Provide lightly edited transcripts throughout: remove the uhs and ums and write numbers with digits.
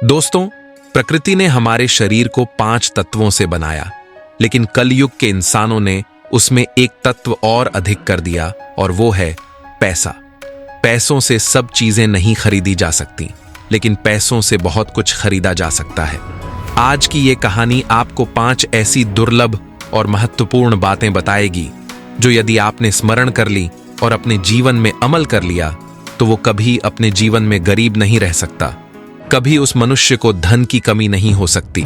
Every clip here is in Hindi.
दोस्तों, प्रकृति ने हमारे शरीर को 5 तत्वों से बनाया, लेकिन कलयुग के इंसानों ने उसमें एक तत्व और अधिक कर दिया और वो है पैसा। पैसों से सब चीजें नहीं खरीदी जा सकती, लेकिन पैसों से बहुत कुछ खरीदा जा सकता है। आज की ये कहानी आपको 5 ऐसी दुर्लभ और महत्वपूर्ण बातें बताएगी जो यदि आपने स्मरण कर ली और अपने जीवन में अमल कर लिया तो वो कभी अपने जीवन में गरीब नहीं रह सकता, कभी उस मनुष्य को धन की कमी नहीं हो सकती।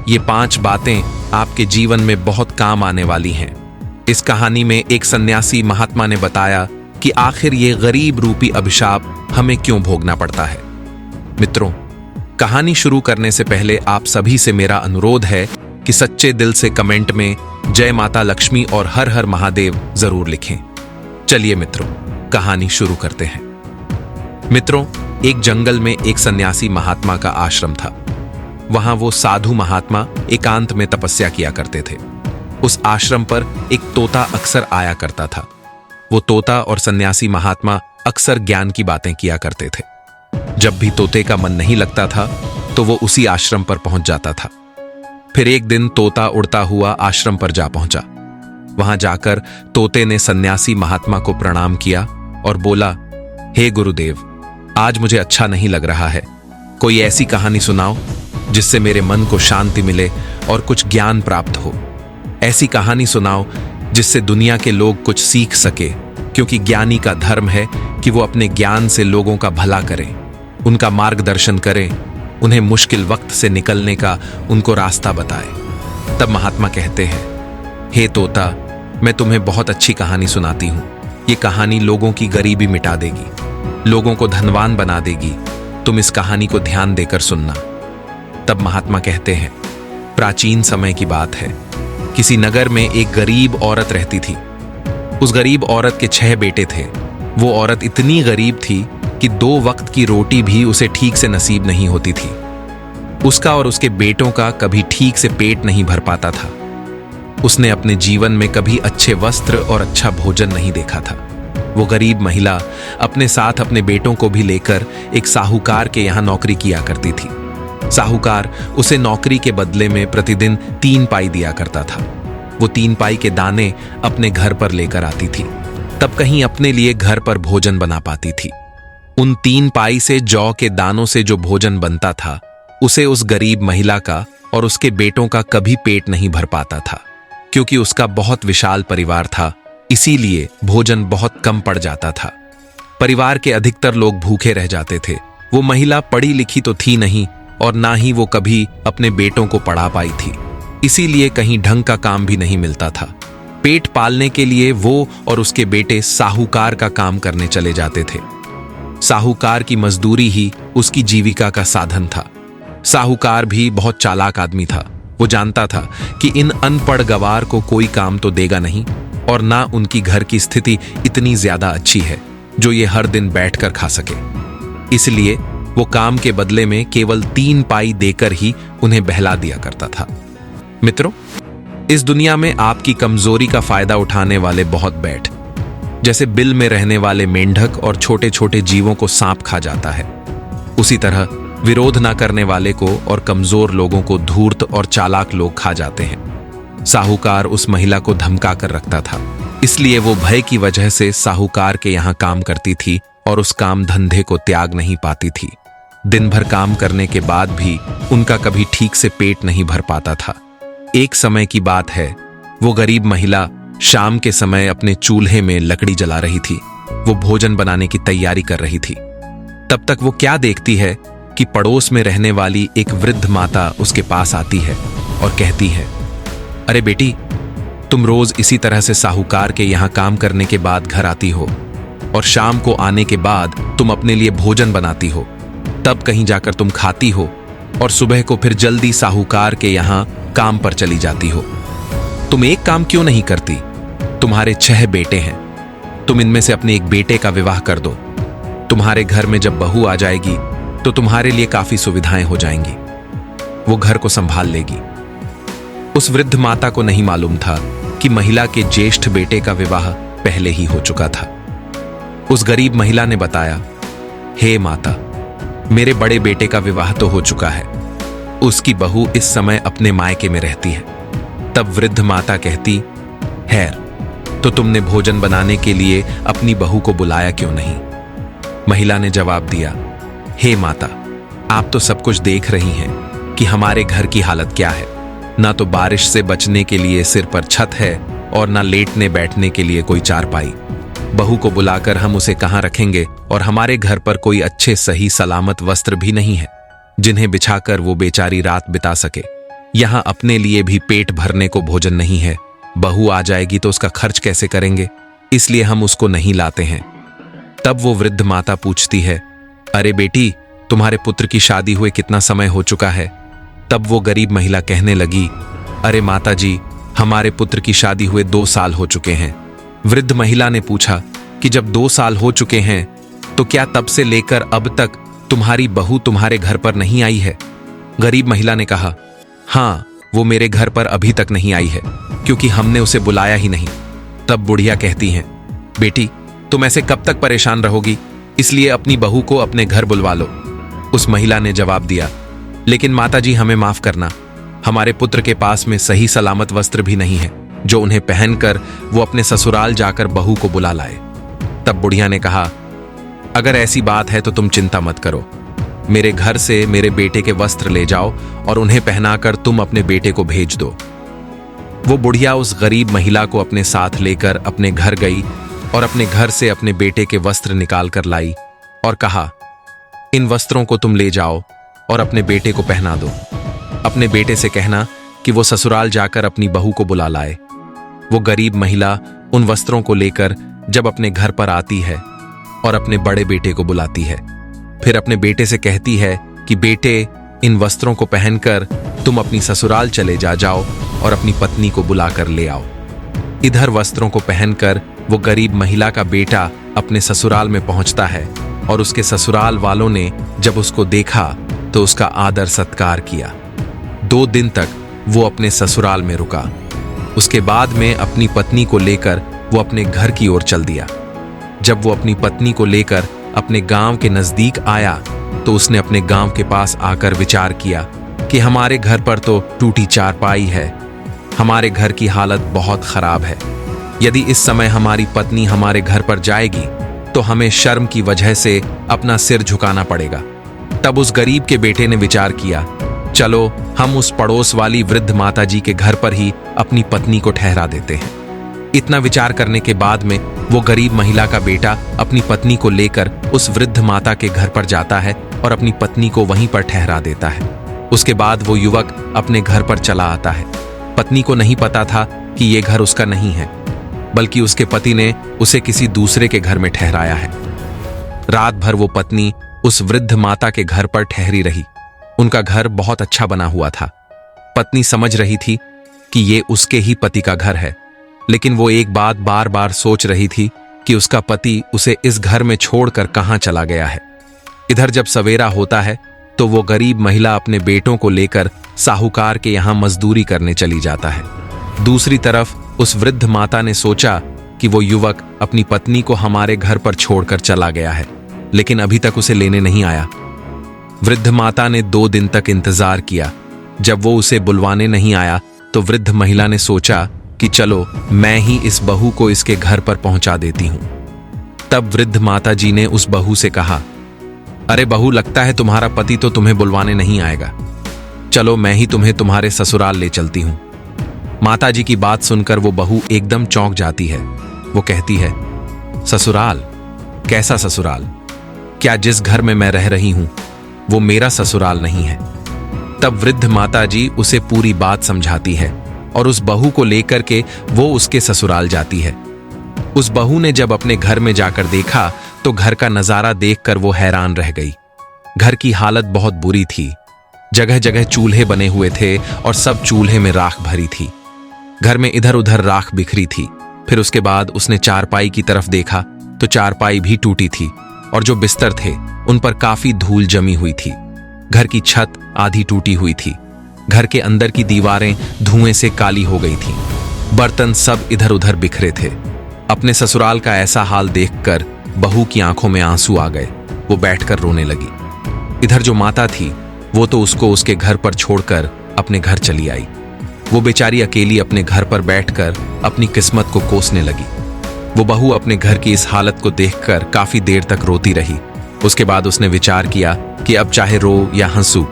ये 5 बातें आपके जीवन में बहुत काम आने वाली हैं। इस कहानी में एक सन्यासी महात्मा ने बताया कि आखिर ये गरीब रूपी अभिशाप हमें क्यों भोगना पड़ता है। मित्रों, कहानी शुरू करने से पहले आप सभी से मेरा अनुरोध है कि सच्चे दिल से कमेंट में जय माता लक्ष्मी और हर हर महादेव जरूर लिखें। चलिए मित्रों, कहानी शुरू करते हैं। मित्रों, एक जंगल में एक सन्यासी महात्मा का आश्रम था। वहां वो साधु महात्मा एकांत में तपस्या किया करते थे। उस आश्रम पर एक तोता अक्सर आया करता था। वो तोता और सन्यासी महात्मा अक्सर ज्ञान की बातें किया करते थे। जब भी तोते का मन नहीं लगता था तो वो उसी आश्रम पर पहुंच जाता था। फिर एक दिन तोता उड़ता हुआ आश्रम पर जा पहुंचा। वहां जाकर तोते ने सन्यासी महात्मा को प्रणाम किया और बोला, हे गुरुदेव, आज मुझे अच्छा नहीं लग रहा है। कोई ऐसी कहानी सुनाओ जिससे मेरे मन को शांति मिले और कुछ ज्ञान प्राप्त हो। ऐसी कहानी सुनाओ जिससे दुनिया के लोग कुछ सीख सके, क्योंकि ज्ञानी का धर्म है कि वो अपने ज्ञान से लोगों का भला करे, उनका मार्गदर्शन करे, उन्हें मुश्किल वक्त से निकलने का उनको रास्ता बताए। तब महात्मा कहते हैं, हे तोता, मैं तुम्हें बहुत अच्छी कहानी सुनाती हूं। ये कहानी लोगों की गरीबी मिटा देगी, लोगों को धनवान बना देगी। तुम इस कहानी को ध्यान देकर सुनना। तब महात्मा कहते हैं, प्राचीन समय की बात है। किसी नगर में एक गरीब औरत रहती थी। उस गरीब औरत के 6 बेटे थे। वो औरत इतनी गरीब थी कि 2 वक्त की रोटी भी उसे ठीक से नसीब नहीं होती थी। उसका और उसके बेटों का कभी ठीक से पेट नहीं भर पाता था। उसने अपने जीवन में कभी अच्छे वस्त्र और अच्छा भोजन नहीं देखा था। वो गरीब महिला अपने साथ अपने बेटों को भी लेकर एक साहूकार के यहाँ नौकरी किया करती थी। साहूकार उसे नौकरी के बदले में प्रतिदिन 3 पाई दिया करता था। वो 3 पाई के दाने अपने घर पर लेकर आती थी, तब कहीं अपने लिए घर पर भोजन बना पाती थी। उन 3 पाई से जौ के दानों से जो भोजन बनता था, उसे उस गरीब महिला का और उसके बेटों का कभी पेट नहीं भर पाता था। क्योंकि उसका बहुत विशाल परिवार था, इसीलिए भोजन बहुत कम पड़ जाता था। परिवार के अधिकतर लोग भूखे रह जाते थे। वो महिला पढ़ी लिखी तो थी नहीं और ना ही वो कभी अपने बेटों को पढ़ा पाई थी, इसीलिए कहीं ढंग का काम भी नहीं मिलता था। पेट पालने के लिए वो और उसके बेटे साहूकार का काम करने चले जाते थे। साहूकार की मजदूरी ही उसकी जीविका का साधन था। साहूकार भी बहुत चालाक आदमी था। वो जानता था कि इन अनपढ़ गवार को कोई काम तो देगा नहीं, और ना उनकी घर की स्थिति इतनी ज्यादा अच्छी है जो ये हर दिन बैठकर खा सके। इसलिए वो काम के बदले में केवल 3 पाई देकर ही उन्हें बहला दिया करता था। मित्रों, इस दुनिया में आपकी कमजोरी का फायदा उठाने वाले बहुत बैठ, जैसे बिल में रहने वाले मेंढक और छोटे छोटे जीवों को सांप खा जाता है, उसी तरह विरोध ना करने वाले को और कमजोर लोगों को धूर्त और चालाक लोग खा जाते हैं। साहूकार उस महिला को धमका कर रखता था, इसलिए वो भय की वजह से साहूकार के यहाँ काम करती थी और उस काम धंधे को त्याग नहीं पाती थी। दिन भर काम करने के बाद भी उनका कभी ठीक से पेट नहीं भर पाता था। एक समय की बात है, वो गरीब महिला शाम के समय अपने चूल्हे में लकड़ी जला रही थी। वो भोजन बनाने की तैयारी कर रही थी। तब तक वो क्या देखती है कि पड़ोस में रहने वाली एक वृद्ध माता उसके पास आती है और कहती है, अरे बेटी, तुम रोज इसी तरह से साहूकार के यहाँ काम करने के बाद घर आती हो और शाम को आने के बाद तुम अपने लिए भोजन बनाती हो, तब कहीं जाकर तुम खाती हो और सुबह को फिर जल्दी साहूकार के यहाँ काम पर चली जाती हो। तुम एक काम क्यों नहीं करती? तुम्हारे 6 बेटे हैं, तुम इनमें से अपने एक बेटे का विवाह कर दो। तुम्हारे घर में जब बहू आ जाएगी तो तुम्हारे लिए काफी सुविधाएं हो जाएंगी। वो घर को संभाल लेगी। उस वृद्ध माता को नहीं मालूम था कि महिला के ज्येष्ठ बेटे का विवाह पहले ही हो चुका था। उस गरीब महिला ने बताया, हे माता, मेरे बड़े बेटे का विवाह तो हो चुका है, उसकी बहू इस समय अपने मायके में रहती है। तब वृद्ध माता कहती, हैर, तो तुमने भोजन बनाने के लिए अपनी बहू को बुलाया क्यों नहीं? महिला ने जवाब दिया, हे माता, आप तो सब कुछ देख रही हैं कि हमारे घर की हालत क्या है। ना तो बारिश से बचने के लिए सिर पर छत है और ना लेटने बैठने के लिए कोई चारपाई। बहू को बुलाकर हम उसे कहां रखेंगे, और हमारे घर पर कोई अच्छे सही सलामत वस्त्र भी नहीं है जिन्हें बिछाकर वो बेचारी रात बिता सके। यहां अपने लिए भी पेट भरने को भोजन नहीं है। बहू आ जाएगी तो उसका खर्च कैसे करेंगे, इसलिए हम उसको नहीं लाते हैं। तब वो वृद्ध माता पूछती है, अरे बेटी, तुम्हारे पुत्र की शादी हुए कितना समय हो चुका है? तब वो गरीब महिला कहने लगी, अरे माता जी, हमारे पुत्र की शादी हुए 2 साल हो चुके हैं। वृद्ध महिला ने पूछा कि जब 2 साल हो चुके हैं तो क्या तब से लेकर अब तक तुम्हारी बहू तुम्हारे घर पर नहीं आई है? गरीब महिला ने कहा, हाँ, वो मेरे घर पर अभी तक नहीं आई है क्योंकि हमने उसे बुलाया ही नहीं। तब बुढ़िया कहती हैं, बेटी, तुम ऐसे कब तक परेशान रहोगी, इसलिए अपनी बहू को अपने घर बुलवा लो। उस महिला ने जवाब दिया, लेकिन माताजी, हमें माफ करना, हमारे पुत्र के पास में सही सलामत वस्त्र भी नहीं है जो उन्हें पहनकर वो अपने ससुराल जाकर बहू को बुला लाए। तब बुढ़िया ने कहा, अगर ऐसी बात है तो तुम चिंता मत करो, मेरे घर से मेरे बेटे के वस्त्र ले जाओ और उन्हें पहनाकर तुम अपने बेटे को भेज दो। वो बुढ़िया उस गरीब महिला को अपने साथ लेकर अपने घर गई और अपने घर से अपने बेटे के वस्त्र निकाल कर लाई और कहा, इन वस्त्रों को तुम ले जाओ और अपने बेटे को पहना दो। अपने बेटे से कहना कि वो ससुराल जाकर अपनी बहू को बुला लाए। वो गरीब महिला उन वस्त्रों को लेकर जब अपने घर पर आती है और अपने बड़े बेटे को बुलाती है, फिर अपने बेटे से कहती है कि बेटे, इन वस्त्रों को पहनकर तुम अपनी ससुराल चले जाओ और अपनी पत्नी को बुलाकर ले आओ। इधर वस्त्रों को पहनकर वो गरीब महिला का बेटा अपने ससुराल में पहुंचता है और उसके ससुराल वालों ने जब उसको देखा तो उसका आदर सत्कार किया। 2 दिन तक वो अपने ससुराल में रुका। उसके बाद में अपनी पत्नी को लेकर वो अपने घर की ओर चल दिया। जब वो अपनी पत्नी को लेकर अपने गांव के नजदीक आया तो उसने अपने गांव के पास आकर विचार किया कि हमारे घर पर तो टूटी चारपाई है, हमारे घर की हालत बहुत खराब है। यदि इस समय हमारी पत्नी हमारे घर पर जाएगी तो हमें शर्म की वजह से अपना सिर झुकाना पड़ेगा। तब उस गरीब के बेटे ने विचार किया, चलो हम उस पड़ोस वाली वृद्ध माता जी के घर पर ही अपनी पत्नी को ठहरा देते हैं। इतना विचार करने के बाद में वो गरीब महिला का बेटा अपनी पत्नी को लेकर उस वृद्ध माता के घर पर जाता है और अपनी पत्नी को वहीं पर ठहरा देता है। उसके बाद वो युवक अपने घर पर चला आता है। पत्नी को नहीं पता था कि ये घर उसका नहीं है, बल्कि उसके पति ने उसे किसी दूसरे के घर में ठहराया है। रात भर वो पत्नी उस वृद्ध माता के घर पर ठहरी रही। उनका घर बहुत अच्छा बना हुआ था। पत्नी समझ रही थी कि ये उसके ही पति का घर है, लेकिन वो एक बात बार बार सोच रही थी कि उसका पति उसे इस घर में छोड़कर कहां चला गया है। इधर जब सवेरा होता है तो वो गरीब महिला अपने बेटों को लेकर साहूकार के यहां मजदूरी करने चली जाता है। दूसरी तरफ उस वृद्ध माता ने सोचा कि वो युवक अपनी पत्नी को हमारे घर पर छोड़कर चला गया है, लेकिन अभी तक उसे लेने नहीं आया। वृद्ध माता ने 2 दिन तक इंतजार किया। जब वो उसे बुलवाने नहीं आया तो वृद्ध महिला ने सोचा कि चलो मैं ही इस बहू को इसके घर पर पहुंचा देती हूं। तब वृद्ध माता जी ने उस बहू से कहा, अरे बहू, लगता है तुम्हारा पति तो तुम्हें बुलवाने नहीं आएगा। चलो मैं ही तुम्हें तुम्हारे ससुराल ले चलती हूं। माता जी की बात सुनकर वो बहू एकदम चौंक जाती है। वो कहती है, ससुराल? कैसा ससुराल? क्या जिस घर में मैं रह रही हूं वो मेरा ससुराल नहीं है? तब वृद्ध माता जी उसे पूरी बात समझाती है और उस बहू को लेकर के वो उसके ससुराल जाती है। उस बहू ने जब अपने घर में जाकर देखा तो घर का नजारा देखकर वो हैरान रह गई। घर की हालत बहुत बुरी थी। जगह जगह चूल्हे बने हुए थे और सब चूल्हे में राख भरी थी। घर में इधर उधर राख बिखरी थी। फिर उसके बाद उसने चारपाई की तरफ देखा तो चारपाई भी टूटी थी और जो बिस्तर थे उन पर काफी धूल जमी हुई थी। घर की छत आधी टूटी हुई थी। घर के अंदर की दीवारें धुएं से काली हो गई थीं। बर्तन सब इधर उधर बिखरे थे। अपने ससुराल का ऐसा हाल देखकर बहू की आंखों में आंसू आ गए। वो बैठकर रोने लगी। इधर जो माता थी वो तो उसको उसके घर पर छोड़कर अपने घर चली आई। वो बेचारी अकेली अपने घर पर बैठकर अपनी किस्मत को कोसने लगी। वो बहू अपने घर की इस हालत को देखकर काफी देर तक रोती रही। उसके बाद उसने विचार किया कि अब चाहे रो या हंसू,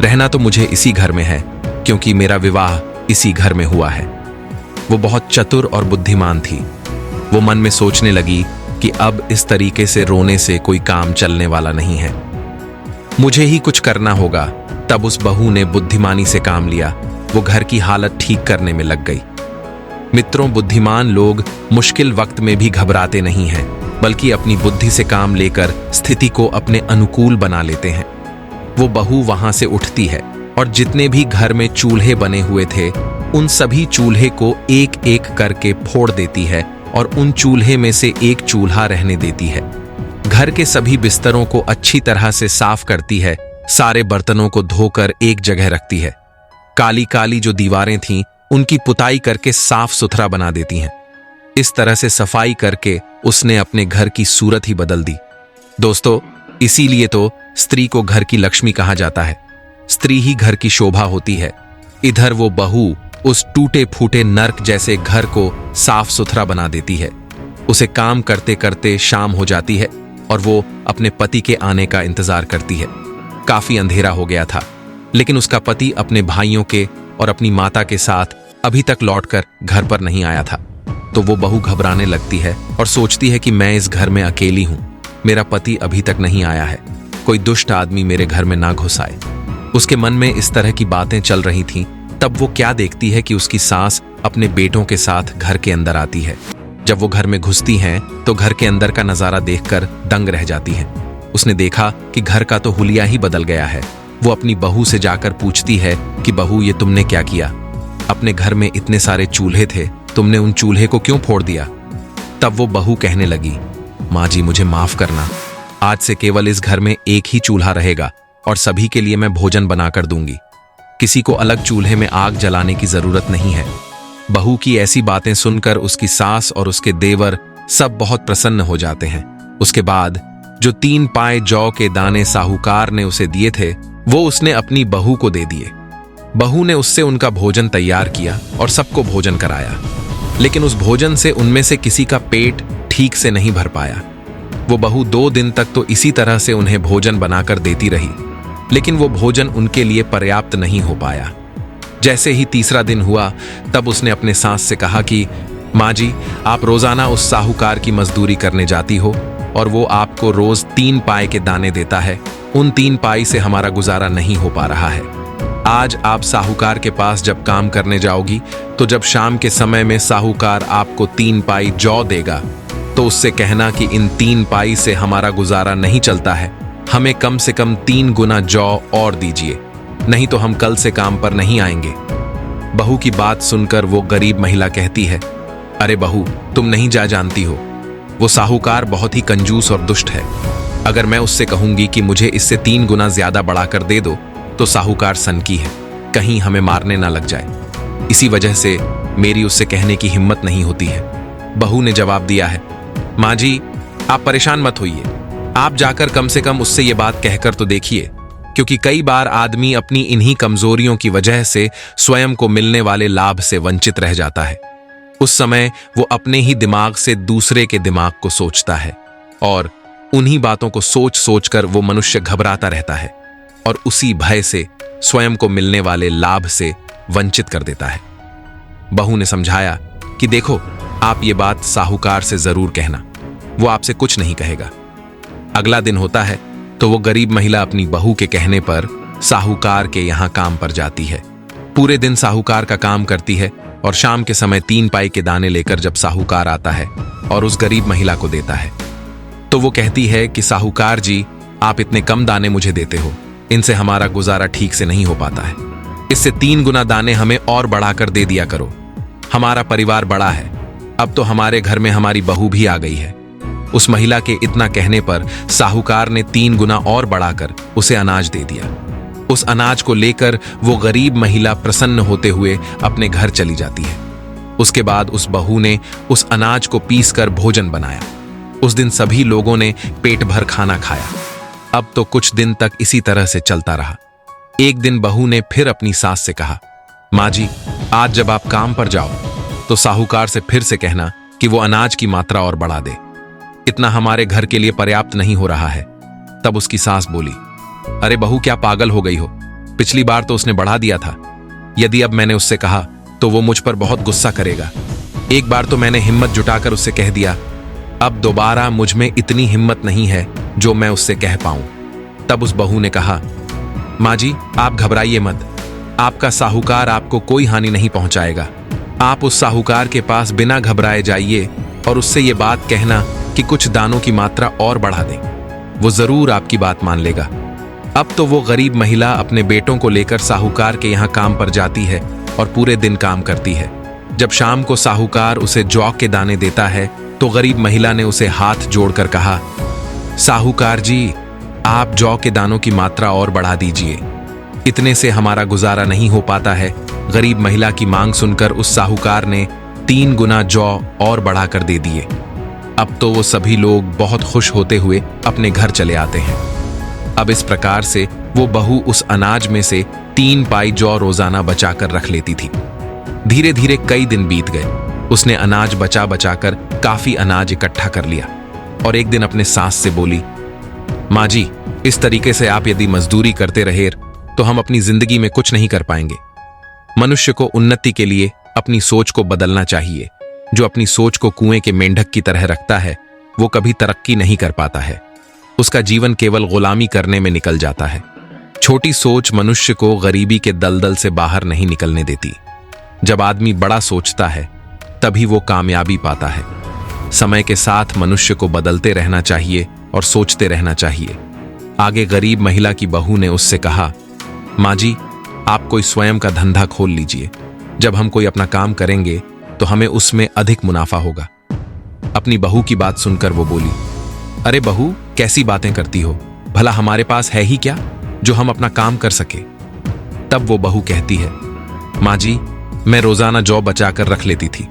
रहना तो मुझे इसी घर में है, क्योंकि मेरा विवाह इसी घर में हुआ है। वो बहुत चतुर और बुद्धिमान थी। वो मन में सोचने लगी कि अब इस तरीके से रोने से कोई काम चलने वाला नहीं है, मुझे ही कुछ करना होगा। तब उस बहू ने बुद्धिमानी से काम लिया। वो घर की हालत ठीक करने में लग गई। मित्रों, बुद्धिमान लोग मुश्किल वक्त में भी घबराते नहीं हैं, बल्कि अपनी बुद्धि से काम लेकर स्थिति को अपने अनुकूल बना लेते हैं। वो बहू वहां से उठती है और जितने भी घर में चूल्हे बने हुए थे उन सभी चूल्हे को एक एक करके फोड़ देती है और उन चूल्हे में से एक चूल्हा रहने देती है। घर के सभी बिस्तरों को अच्छी तरह से साफ करती है, सारे बर्तनों को धोकर एक जगह रखती है। काली काली जो दीवारें थीं उनकी पुताई करके साफ सुथरा बना देती हैं। इस तरह से सफाई करके उसने अपने घर की सूरत ही बदल दी। दोस्तों, इसीलिए तो स्त्री को घर की लक्ष्मी कहा जाता है। स्त्री ही घर की शोभा होती है। इधर वो बहू उस टूटे फूटे नर्क जैसे घर को साफ सुथरा बना देती है। उसे काम करते करते शाम हो जाती है और वो अपने पति के आने का इंतजार करती है। काफी अंधेरा हो गया था, लेकिन उसका पति अपने भाइयों के और अपनी माता के साथ अभी तक लौटकर घर पर नहीं आया था। तो वो बहू घबराने लगती है और सोचती है कि मैं इस घर में अकेली हूं, मेरा पति अभी तक नहीं आया है, कोई दुष्ट आदमी मेरे घर में ना घुस आए। उसके मन में इस तरह की बातें चल रही थीं, तब वो क्या देखती है कि उसकी सास अपने बेटों के साथ घर के अंदर आती है। जब वो घर में घुसती हैं तो घर के अंदर का नजारा देखकर दंग रह जाती है। उसने देखा कि घर का तो हुलिया ही बदल गया है। वो अपनी बहू से जाकर पूछती है कि बहू, ये तुमने क्या किया? अपने घर में इतने सारे चूल्हे थे, तुमने उन चूल्हे को क्यों फोड़ दिया? तब वो बहू कहने लगी, माँ जी मुझे माफ करना, आज से केवल इस घर में एक ही चूल्हा रहेगा और सभी के लिए मैं भोजन बनाकर दूंगी। किसी को अलग चूल्हे में आग जलाने की जरूरत नहीं है। बहू की ऐसी बातें सुनकर उसकी सास और उसके देवर सब बहुत प्रसन्न हो जाते हैं। उसके बाद जो 3 पाए जौ के दाने साहूकार ने उसे दिए थे वो उसने अपनी बहू को दे दिए। बहू ने उससे उनका भोजन तैयार किया और सबको भोजन कराया, लेकिन उस भोजन से उनमें से किसी का पेट ठीक से नहीं भर पाया। वो बहू 2 दिन तक तो इसी तरह से उन्हें भोजन बनाकर देती रही, लेकिन वो भोजन उनके लिए पर्याप्त नहीं हो पाया। जैसे ही तीसरा दिन हुआ तब उसने अपने सास से कहा कि माँ जी, आप रोजाना उस साहूकार की मजदूरी करने जाती हो और वो आपको रोज 3 पाए के दाने देता है। उन 3 पाई से हमारा गुजारा नहीं हो पा रहा है। आज आप साहूकार के पास जब काम करने जाओगी तो जब शाम के समय में साहूकार आपको 3 पाई जौ देगा तो उससे कहना कि इन 3 पाई से हमारा गुजारा नहीं चलता है, हमें कम से कम 3 गुना जौ और दीजिए, नहीं तो हम कल से काम पर नहीं आएंगे। बहू की बात सुनकर वो गरीब महिला कहती है, अरे बहू, तुम नहीं जानती हो, वो साहूकार बहुत ही कंजूस और दुष्ट है। अगर मैं उससे कहूंगी कि मुझे इससे 3 गुना ज्यादा बढ़ाकर दे दो तो साहूकार सनकी है, कहीं हमें मारने ना लग जाए। इसी वजह से मेरी उससे कहने की हिम्मत नहीं होती है। बहू ने जवाब दिया है, माँ जी आप परेशान मत होइए, आप जाकर कम से कम उससे ये बात कहकर तो देखिए, क्योंकि कई बार आदमी अपनी इन्हीं कमजोरियों की वजह से स्वयं को मिलने वाले लाभ से वंचित रह जाता है। उस समय वो अपने ही दिमाग से दूसरे के दिमाग को सोचता है और उन्हीं बातों को सोच सोचकर वो मनुष्य घबराता रहता है और उसी भय से स्वयं को मिलने वाले लाभ से वंचित कर देता है। बहू ने समझाया कि देखो, आप ये बात साहूकार से जरूर कहना, वो आपसे कुछ नहीं कहेगा। अगला दिन होता है तो वो गरीब महिला अपनी बहू के कहने पर साहूकार के यहां काम पर जाती है। पूरे दिन साहूकार का काम करती है और शाम के समय 3 पाई के दाने लेकर जब साहूकार आता है और उस गरीब महिला को देता है तो वो कहती है कि साहूकार जी, आप इतने कम दाने मुझे देते हो, इनसे हमारा गुजारा ठीक से नहीं हो पाता है, इससे 3 गुना दाने हमें और बढ़ाकर दे दिया करो। हमारा परिवार बड़ा है, अब तो हमारे घर में हमारी बहू भी आ गई है। उस महिला के इतना कहने पर साहूकार ने 3 गुना और बढ़ाकर उसे अनाज दे दिया। उस अनाज को लेकर वो गरीब महिला प्रसन्न होते हुए अपने घर चली जाती है। उसके बाद उस बहू ने उस अनाज को पीसकर भोजन बनाया। उस दिन सभी लोगों ने पेट भर खाना खाया। अब तो कुछ दिन तक इसी तरह से चलता रहा। एक दिन बहू ने फिर अपनी सास से कहा, माँ जी, आज जब आप काम पर जाओ तो साहूकार से फिर से कहना कि वो अनाज की मात्रा और बढ़ा दे। इतना हमारे घर के लिए पर्याप्त नहीं हो रहा है। तब उसकी सास बोली, अरे बहू, क्या पागल हो गई हो? पिछली बार तो उसने बढ़ा दिया था। यदि अब मैंने उससे कहा तो वो मुझ पर बहुत गुस्सा करेगा। एक बार तो मैंने हिम्मत जुटाकर उससे कह दिया, अब दोबारा मुझ में इतनी हिम्मत नहीं है जो मैं उससे कह पाऊं। तब उस बहू ने कहा, माँ जी, आप घबराइए मत। आपका साहूकार आपको कोई हानि नहीं पहुंचाएगा। आप उस साहूकार के पास बिना घबराए जाइए और उससे ये बात कहना कि कुछ दानों की मात्रा और बढ़ा दें। वो जरूर आपकी बात मान लेगा। अब तो वो गरीब महिला अपने बेटों को लेकर साहूकार के यहाँ काम पर जाती है और पूरे दिन काम करती है। जब शाम को साहूकार उसे जौ के दाने देता है तो गरीब महिला ने उसे हाथ जोड़कर कहा, साहूकार जी, आप जौ के दानों की मात्रा और बढ़ा दीजिए। इतने से हमारा गुजारा नहीं हो पाता है। गरीब महिला की मांग सुनकर उस साहूकार ने 3 गुना जौ और बढ़ाकर दे दिए। अब तो वो सभी लोग बहुत खुश होते हुए अपने घर चले आते हैं। अब इस प्रकार से वो बहू उस अनाज में से 3 पाई जौ रोजाना बचाकर रख लेती थी। धीरे धीरे कई दिन बीत गए। उसने अनाज बचा बचाकर काफी अनाज इकट्ठा कर लिया और एक दिन अपने सास से बोली, माँ जी, इस तरीके से आप यदि मजदूरी करते रहे तो हम अपनी जिंदगी में कुछ नहीं कर पाएंगे। मनुष्य को उन्नति के लिए अपनी सोच को बदलना चाहिए। जो अपनी सोच को कुएं के मेंढक की तरह रखता है वो कभी तरक्की नहीं कर पाता है। उसका जीवन केवल गुलामी करने में निकल जाता है। छोटी सोच मनुष्य को गरीबी के दलदल से बाहर नहीं निकलने देती। जब आदमी बड़ा सोचता है तभी वो कामयाबी पाता है। समय के साथ मनुष्य को बदलते रहना चाहिए और सोचते रहना चाहिए। आगे गरीब महिला की बहू ने उससे कहा, माँ जी, आप कोई स्वयं का धंधा खोल लीजिए। जब हम कोई अपना काम करेंगे तो हमें उसमें अधिक मुनाफा होगा। अपनी बहू की बात सुनकर वो बोली, अरे बहू, कैसी बातें करती हो? भला हमारे पास है ही क्या जो हम अपना काम कर सके? तब वो बहू कहती है, माँ जी, मैं रोजाना जौ बचाकर रख लेती थी।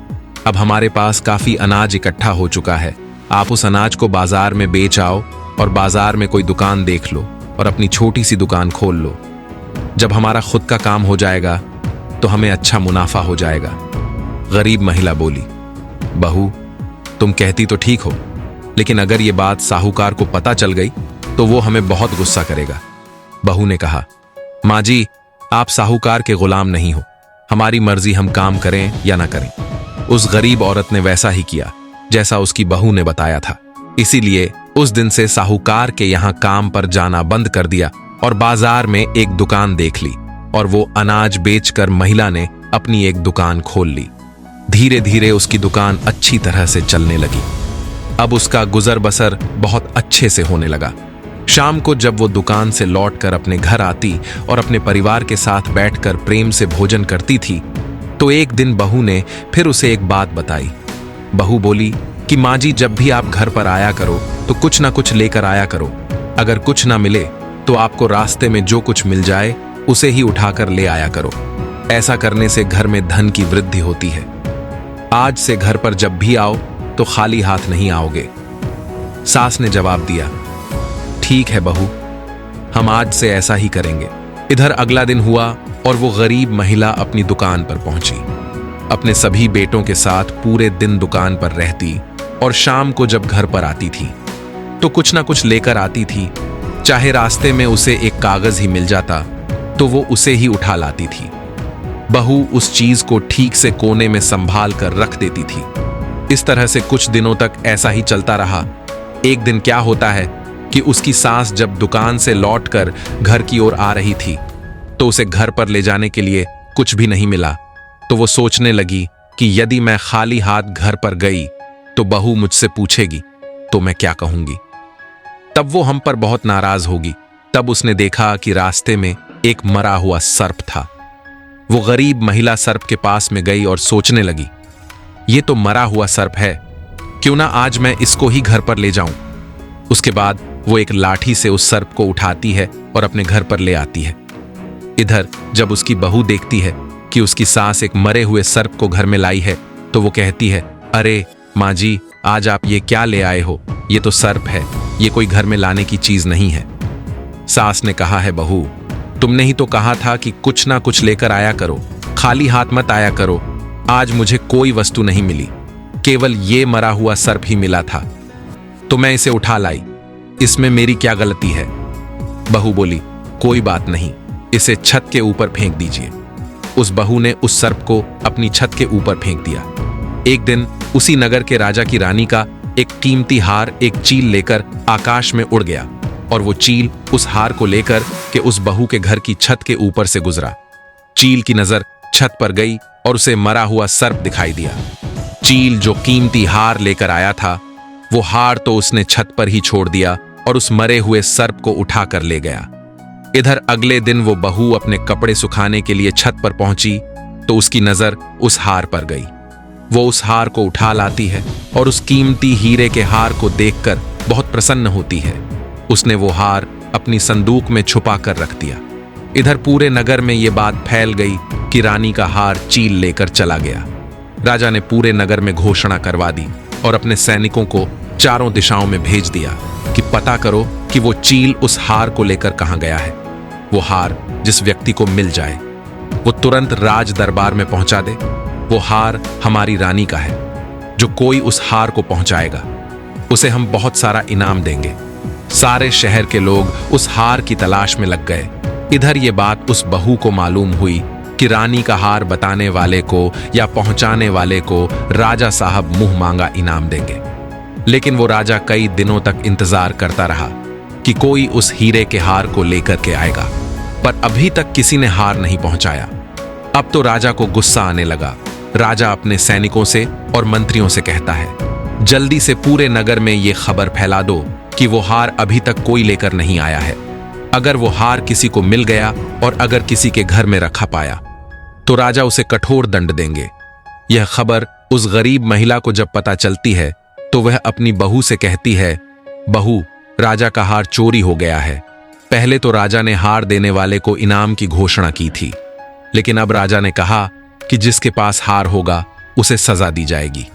अब हमारे पास काफी अनाज इकट्ठा हो चुका है। आप उस अनाज को बाजार में बेच आओ और बाजार में कोई दुकान देख लो और अपनी छोटी सी दुकान खोल लो। जब हमारा खुद का काम हो जाएगा तो हमें अच्छा मुनाफा हो जाएगा। गरीब महिला बोली, बहू, तुम कहती तो ठीक हो, लेकिन अगर ये बात साहूकार को पता चल गई तो वो हमें बहुत गुस्सा करेगा। बहू ने कहा, माँ जी, आप साहूकार के गुलाम नहीं हो। हमारी मर्जी हम काम करें या ना करें। उस गरीब औरत ने वैसा ही किया जैसा उसकी बहू ने बताया था। इसीलिए उस दिन से साहूकार के यहाँ काम पर जाना बंद कर दिया और बाजार में एक दुकान देख ली और वो अनाज बेचकर महिला ने अपनी एक दुकान खोल ली। धीरे धीरे उसकी दुकान अच्छी तरह से चलने लगी। अब उसका गुजर बसर बहुत अच्छे से होने लगा। शाम को जब वो दुकान से लौटकर अपने घर आती और अपने परिवार के साथ बैठकर प्रेम से भोजन करती थी तो एक दिन बहू ने फिर उसे एक बात बताई। बहू बोली कि माँ जी, जब भी आप घर पर आया करो तो कुछ ना कुछ लेकर आया करो। अगर कुछ ना मिले तो आपको रास्ते में जो कुछ मिल जाए उसे ही उठाकर ले आया करो। ऐसा करने से घर में धन की वृद्धि होती है। आज से घर पर जब भी आओ तो खाली हाथ नहीं आओगे। सास ने जवाब दिया, ठीक है बहू, हम आज से ऐसा ही करेंगे। इधर अगला दिन हुआ और वो गरीब महिला अपनी दुकान पर पहुंची। अपने सभी बेटों के साथ पूरे दिन दुकान पर रहती और शाम को जब घर पर आती थी तो कुछ ना कुछ लेकर आती थी। चाहे रास्ते में उसे एक कागज ही मिल जाता तो वो उसे ही उठा लाती थी। बहू उस चीज को ठीक से कोने में संभाल कर रख देती थी। इस तरह से कुछ दिनों तक ऐसा ही चलता रहा। एक दिन क्या होता है कि उसकी सास जब दुकान से लौटकर घर की ओर आ रही थी तो उसे घर पर ले जाने के लिए कुछ भी नहीं मिला। तो वो सोचने लगी कि यदि मैं खाली हाथ घर पर गई तो बहू मुझसे पूछेगी तो मैं क्या कहूंगी। तब वो हम पर बहुत नाराज होगी। तब उसने देखा कि रास्ते में एक मरा हुआ सर्प था। वो गरीब महिला सर्प के पास में गई और सोचने लगी, ये तो मरा हुआ सर्प है, क्यों ना आज मैं इसको ही घर पर ले जाऊं। उसके बाद वो एक लाठी से उस सर्प को उठाती है और अपने घर पर ले आती है। इधर जब उसकी बहू देखती है कि उसकी सास एक मरे हुए सर्प को घर में लाई है तो वो कहती है, अरे माँ जी, आज आप ये क्या ले आए हो? ये तो सर्प है, ये कोई घर में लाने की चीज नहीं है। सास ने कहा है, बहू तुमने ही तो कहा था कि कुछ ना कुछ लेकर आया करो, खाली हाथ मत आया करो। आज मुझे कोई वस्तु नहीं मिली, केवल ये मरा हुआ सर्प ही मिला था, तो मैं इसे उठा लाई। इसमें मेरी क्या गलती है? बहू बोली, कोई बात नहीं, इसे छत के ऊपर फेंक दीजिए। उस बहू ने उस सर्प को अपनी छत के ऊपर फेंक दिया। एक दिन उसी नगर के राजा की रानी का एक कीमती हार एक चील लेकर आकाश में उड़ गया, और वो चील उस हार को लेकर के उस बहू के घर की छत के ऊपर से गुजरा। चील की नजर छत पर गई और उसे मरा हुआ सर्प दिखाई दिया। चील जो कीमती हार लेकर आया था, वो हार तो उसने छत पर ही छोड़ दिया और उस मरे हुए सर्प को उठा कर ले गया। इधर अगले दिन वो बहू अपने कपड़े सुखाने के लिए छत पर पहुंची तो उसकी नजर उस हार पर गई। वो उस हार को उठा लाती है और उस कीमती हीरे के हार को देखकर बहुत प्रसन्न होती है। उसने वो हार अपनी संदूक में छुपा कर रख दिया। इधर पूरे नगर में ये बात फैल गई कि रानी का हार चील लेकर चला गया। राजा ने पूरे नगर में घोषणा करवा दी और अपने सैनिकों को चारों दिशाओं में भेज दिया कि पता करो कि वो चील उस हार को लेकर कहां गया है। वो हार जिस व्यक्ति को मिल जाए वो तुरंत राज दरबार में पहुंचा दे। वो हार हमारी रानी का है। जो कोई उस हार को पहुंचाएगा उसे हम बहुत सारा इनाम देंगे। सारे शहर के लोग उस हार की तलाश में लग गए। इधर ये बात उस बहू को मालूम हुई कि रानी का हार बताने वाले को या पहुंचाने वाले को राजा साहब मुंह मांगा इनाम देंगे। लेकिन वो राजा कई दिनों तक इंतजार करता रहा कि कोई उस हीरे के हार को लेकर के आएगा, पर अभी तक किसी ने हार नहीं पहुंचाया। अब तो राजा को गुस्सा आने लगा। राजा अपने सैनिकों से और मंत्रियों से कहता है, जल्दी से पूरे नगर में ये खबर फैला दो कि वो हार अभी तक कोई लेकर नहीं आया है। अगर वो हार किसी को मिल गया और अगर किसी के घर में रखा पाया तो राजा उसे कठोर दंड देंगे। यह खबर उस गरीब महिला को जब पता चलती है तो वह अपनी बहू से कहती है, बहू राजा का हार चोरी हो गया है। पहले तो राजा ने हार देने वाले को इनाम की घोषणा की थी, लेकिन अब राजा ने कहा कि जिसके पास हार होगा उसे सजा दी जाएगी।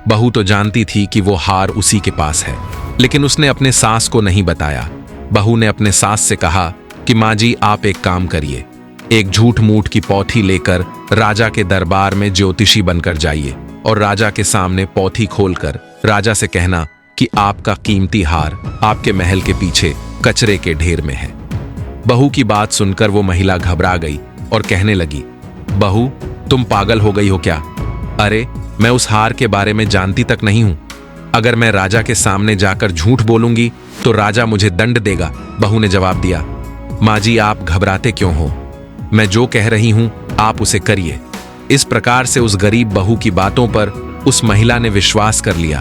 बहू तो जानती थी कि वो हार उसी के पास है, लेकिन उसने अपने सास को नहीं बताया। बहू ने अपने सास से कहा कि माँ जी आप एक काम करिए, एक झूठ मूठ की पौथी लेकर राजा के दरबार में ज्योतिषी बनकर जाइए और राजा के सामने पौथी खोलकर राजा से कहना कि आपका कीमती हार आपके महल के पीछे कचरे के ढेर में है। बहू की बात सुनकर वो महिला घबरा गई और कहने लगी, बहू तुम पागल हो गई हो क्या? अरे मैं उस हार के बारे में जानती तक नहीं हूं। अगर मैं राजा के सामने जाकर झूठ बोलूंगी तो राजा मुझे दंड देगा। बहू ने जवाब दिया, माँ जी आप घबराते क्यों हो? मैं जो कह रही हूं आप उसे करिए। इस प्रकार से उस गरीब बहू की बातों पर उस महिला ने विश्वास कर लिया,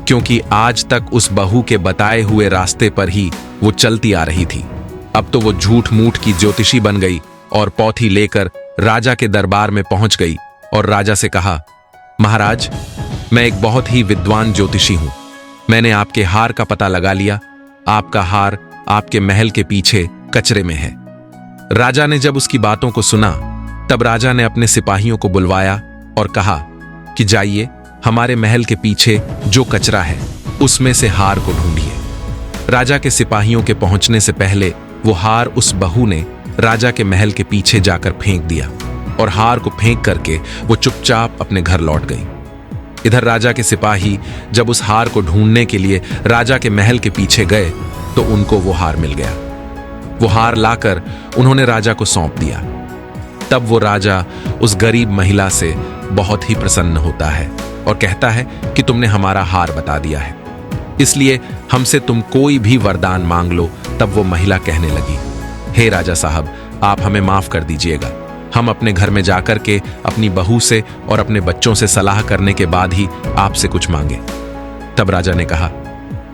क्योंकि आज तक उस बहू के बताए हुए रास्ते पर ही वो चलती आ रही थी। अब तो वो झूठ मूठ की ज्योतिषी बन गई और पौथी लेकर राजा के दरबार में पहुंच गई और राजा से कहा, महाराज मैं एक बहुत ही विद्वान ज्योतिषी हूं। मैंने आपके हार का पता लगा लिया। आपका हार आपके महल के पीछे कचरे में है। राजा ने जब उसकी बातों को सुना तब राजा ने अपने सिपाहियों को बुलवाया और कहा कि जाइए हमारे महल के पीछे जो कचरा है उसमें से हार को ढूंढिए। राजा के सिपाहियों के पहुंचने से पहले वो हार उस बहू ने राजा के महल के पीछे जाकर फेंक दिया और हार को फेंक करके वो चुपचाप अपने घर लौट गई। इधर राजा के सिपाही जब उस हार को ढूंढने के लिए राजा के महल के पीछे गए तो उनको वो हार मिल गया। वो हार लाकर उन्होंने राजा को सौंप दिया। तब वो राजा उस गरीब महिला से बहुत ही प्रसन्न होता है और कहता है कि तुमने हमारा हार बता दिया है, इसलिए हमसे तुम कोई भी वरदान मांग लो। तब वो महिला कहने लगी, हे राजा साहब आप हमें माफ कर दीजिएगा। हम अपने घर में जाकर के अपनी बहू से और अपने बच्चों से सलाह करने के बाद ही आपसे कुछ मांगे। तब राजा ने कहा,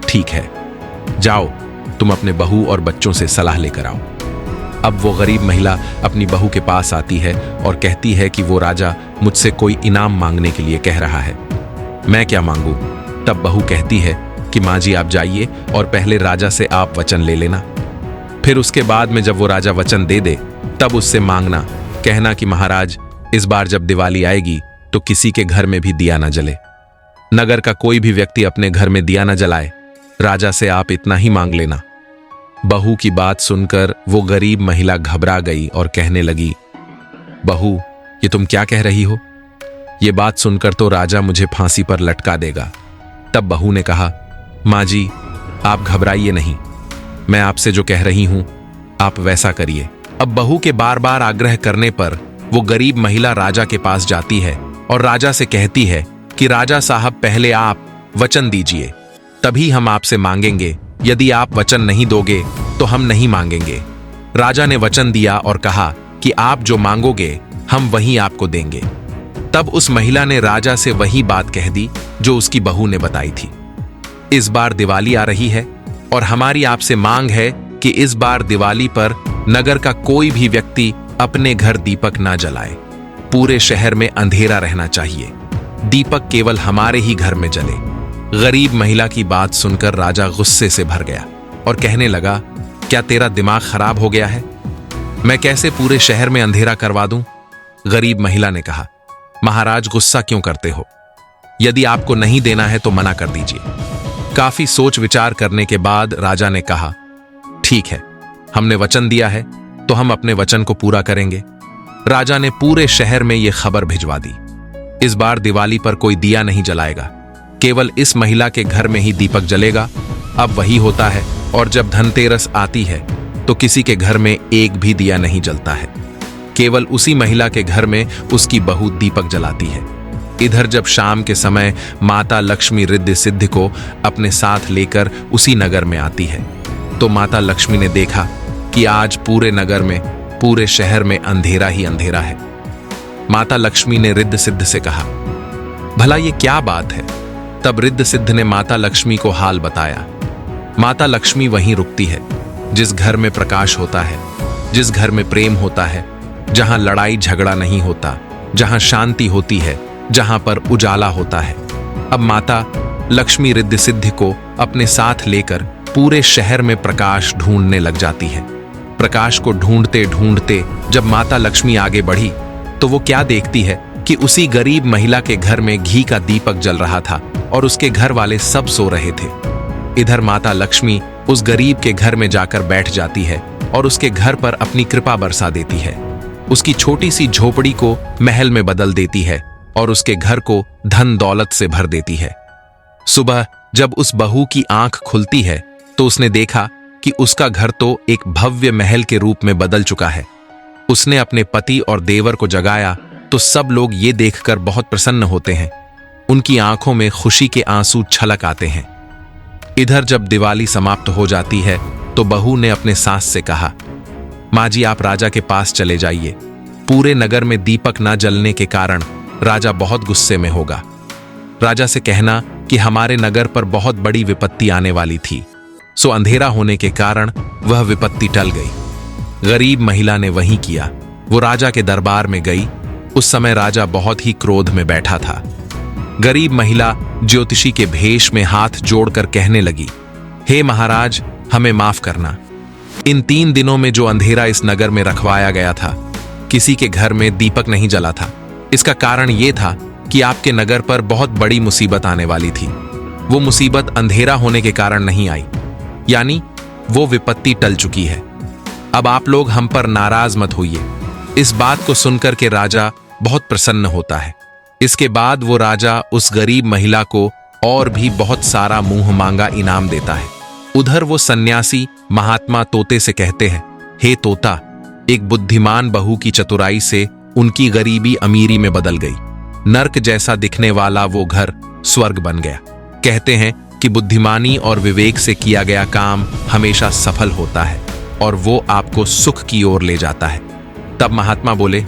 ठीक है, जाओ तुम अपने बहू और बच्चों से सलाह लेकर आओ। अब वो गरीब महिला अपनी बहू के पास आती है और कहती है कि वो राजा मुझसे कोई इनाम मांगने के लिए कह रहा है। मैं क्या मांगू? तब बहू कहती है कि माँ जी आप जाइए और पहले राजा से आप वचन ले लेना, फिर उसके बाद में जब वो राजा वचन दे दे तब उससे मांगना, कहना कि महाराज इस बार जब दिवाली आएगी तो किसी के घर में भी दिया ना जले। नगर का कोई भी व्यक्ति अपने घर में दिया ना जलाए। राजा से आप इतना ही मांग लेना। बहू की बात सुनकर वो गरीब महिला घबरा गई और कहने लगी, बहू, ये तुम क्या कह रही हो? ये बात सुनकर तो राजा मुझे फांसी पर लटका देगा। तब बहू ने कहा, माँ जी, आप घबराइए नहीं, मैं आपसे जो कह रही हूं आप वैसा करिए। अब बहू के बार बार आग्रह करने पर वो गरीब महिला राजा के पास जाती है और राजा से कहती है कि राजा साहब, पहले आप वचन दीजिए, तभी हम आपसे मांगेंगे। यदि आप वचन नहीं दोगे तो हम नहीं मांगेंगे। राजा ने वचन दिया और कहा कि आप जो मांगोगे हम वही आपको देंगे। तब उस महिला ने राजा से वही बात कह दी जो उसकी बहू ने बताई थी। इस बार दिवाली आ रही है और हमारी आपसे मांग है कि इस बार दिवाली पर नगर का कोई भी व्यक्ति अपने घर दीपक ना जलाए। पूरे शहर में अंधेरा रहना चाहिए। दीपक केवल हमारे ही घर में जले। गरीब महिला की बात सुनकर राजा गुस्से से भर गया और कहने लगा, क्या तेरा दिमाग खराब हो गया है? मैं कैसे पूरे शहर में अंधेरा करवा दूं? गरीब महिला ने कहा, महाराज, गुस्सा क्यों करते हो? यदि आपको नहीं देना है तो मना कर दीजिए। काफी सोच विचार करने के बाद राजा ने कहा, ठीक है, हमने वचन दिया है तो हम अपने वचन को पूरा करेंगे। राजा ने पूरे शहर में यह खबर भिजवा दी, इस बार दिवाली पर कोई दिया नहीं जलाएगा, केवल इस महिला के घर में ही दीपक जलेगा। अब वही होता है और जब धनतेरस आती है तो किसी के घर में एक भी दिया नहीं जलता है, केवल उसी महिला के घर में उसकी बहू दीपक जलाती है। इधर जब शाम के समय माता लक्ष्मी रिद्धि सिद्धि को अपने साथ लेकर उसी नगर में आती है तो माता लक्ष्मी ने देखा कि आज पूरे नगर में, पूरे शहर में अंधेरा ही अंधेरा है। माता लक्ष्मी ने रिद्धि सिद्धि से कहा, भला ये क्या बात है? तब रिद्धि सिद्धि ने माता लक्ष्मी को हाल बताया। माता लक्ष्मी वहीं रुकती है जिस घर में प्रकाश होता है, जिस घर में प्रेम होता है, जहां लड़ाई झगड़ा नहीं होता, जहां शांति होती है, जहां पर उजाला होता है। अब माता लक्ष्मी रिद्धि सिद्धि को अपने साथ लेकर पूरे शहर में प्रकाश ढूंढने लग जाती है। प्रकाश को ढूंढते ढूंढते जब माता लक्ष्मी आगे बढ़ी तो वो क्या देखती है कि उसी गरीब महिला के घर में घी का दीपक जल रहा था और उसके घर वाले सब सो रहे थे। इधर माता लक्ष्मी उस गरीब के घर में जाकर बैठ जाती है और उसके घर पर अपनी कृपा बरसा देती है। उसकी छोटी सी झोपड़ी को महल में बदल देती है और उसके घर को धन दौलत से भर देती है। सुबह जब उस बहू की आंख खुलती है तो उसने देखा कि उसका घर तो एक भव्य महल के रूप में बदल चुका है। उसने अपने पति और देवर को जगाया तो सब लोग ये देखकर बहुत प्रसन्न होते हैं। उनकी आंखों में खुशी के आंसू छलक आते हैं। इधर जब दिवाली समाप्त हो जाती है तो बहू ने अपने सास से कहा, माँ जी, आप राजा के पास चले जाइए। पूरे नगर में दीपक न जलने के कारण राजा बहुत गुस्से में होगा। राजा से कहना कि हमारे नगर पर बहुत बड़ी विपत्ति आने वाली थी, सो अंधेरा होने के कारण वह विपत्ति टल गई। गरीब महिला ने वही किया। वो राजा के दरबार में गई। उस समय राजा बहुत ही क्रोध में बैठा था। गरीब महिला ज्योतिषी के भेष में हाथ जोड़कर कहने लगी, हे महाराज, हमें माफ करना। इन 3 दिनों में जो अंधेरा इस नगर में रखवाया गया था, किसी के घर में दीपक नहीं जला था। इसका कारण यह था कि आपके नगर पर बहुत बड़ी मुसीबत आने वाली थी। वो मुसीबत अंधेरा होने के कारण नहीं आई, यानी वो विपत्ति टल चुकी है। अब आप लोग हम पर नाराज मत होइए। इस बात को सुनकर के राजा बहुत प्रसन्न होता है। इसके बाद वो राजा उस गरीब महिला को और भी बहुत सारा मुंह मांगा इनाम देता है। उधर वो सन्यासी महात्मा तोते से कहते हैं, हे तोता, एक बुद्धिमान बहू की चतुराई से उनकी गरीबी अमीरी में बदल गई। नर्क जैसा दिखने वाला वो घर स्वर्ग बन गया। कहते हैं कि बुद्धिमानी और विवेक से किया गया काम हमेशा सफल होता है और वो आपको सुख की ओर ले जाता है। तब महात्मा बोले,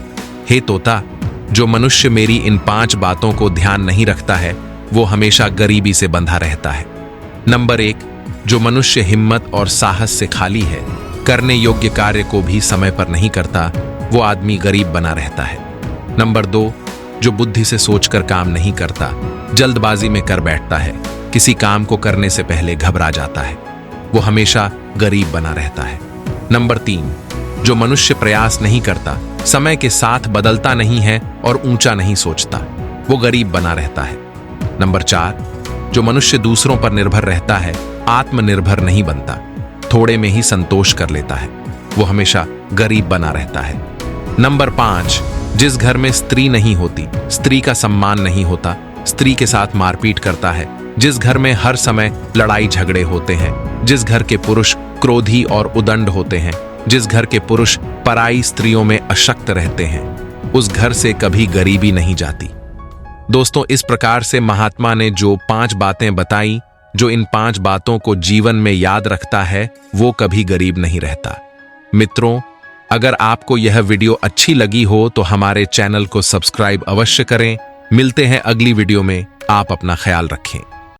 हे तोता, जो मनुष्य मेरी इन 5 बातों को ध्यान नहीं रखता है वो हमेशा गरीबी से बंधा रहता है। नंबर 1, जो मनुष्य हिम्मत और साहस से खाली है, करने योग्य कार्य को भी समय पर नहीं करता, वो आदमी गरीब बना रहता है। नंबर 2, जो बुद्धि से सोचकर काम नहीं करता, जल्दबाजी में कर बैठता है, किसी काम को करने से पहले घबरा जाता है, वो हमेशा गरीब बना रहता है। नंबर 3, जो मनुष्य प्रयास नहीं करता, समय के साथ बदलता नहीं है और ऊंचा नहीं सोचता, वो गरीब बना रहता है। नंबर 4, जो मनुष्य दूसरों पर निर्भर रहता है, आत्मनिर्भर नहीं बनता, थोड़े में ही संतोष कर लेता है, वो हमेशा गरीब बना रहता है। नंबर 5, जिस घर में स्त्री नहीं होती, स्त्री का सम्मान नहीं होता, स्त्री के साथ मारपीट करता है, जिस घर में हर समय लड़ाई झगड़े होते हैं, जिस घर के पुरुष क्रोधी और उदंड होते हैं, जिस घर के पुरुष पराई स्त्रियों में अशक्त रहते हैं, उस घर से कभी गरीबी नहीं जाती। दोस्तों, इस प्रकार से महात्मा ने जो 5 बातें बताई, जो इन 5 बातों को जीवन में याद रखता है वो कभी गरीब नहीं रहता। मित्रों, अगर आपको यह वीडियो अच्छी लगी हो तो हमारे चैनल को सब्सक्राइब अवश्य करें। मिलते हैं अगली वीडियो में। आप अपना ख्याल रखें।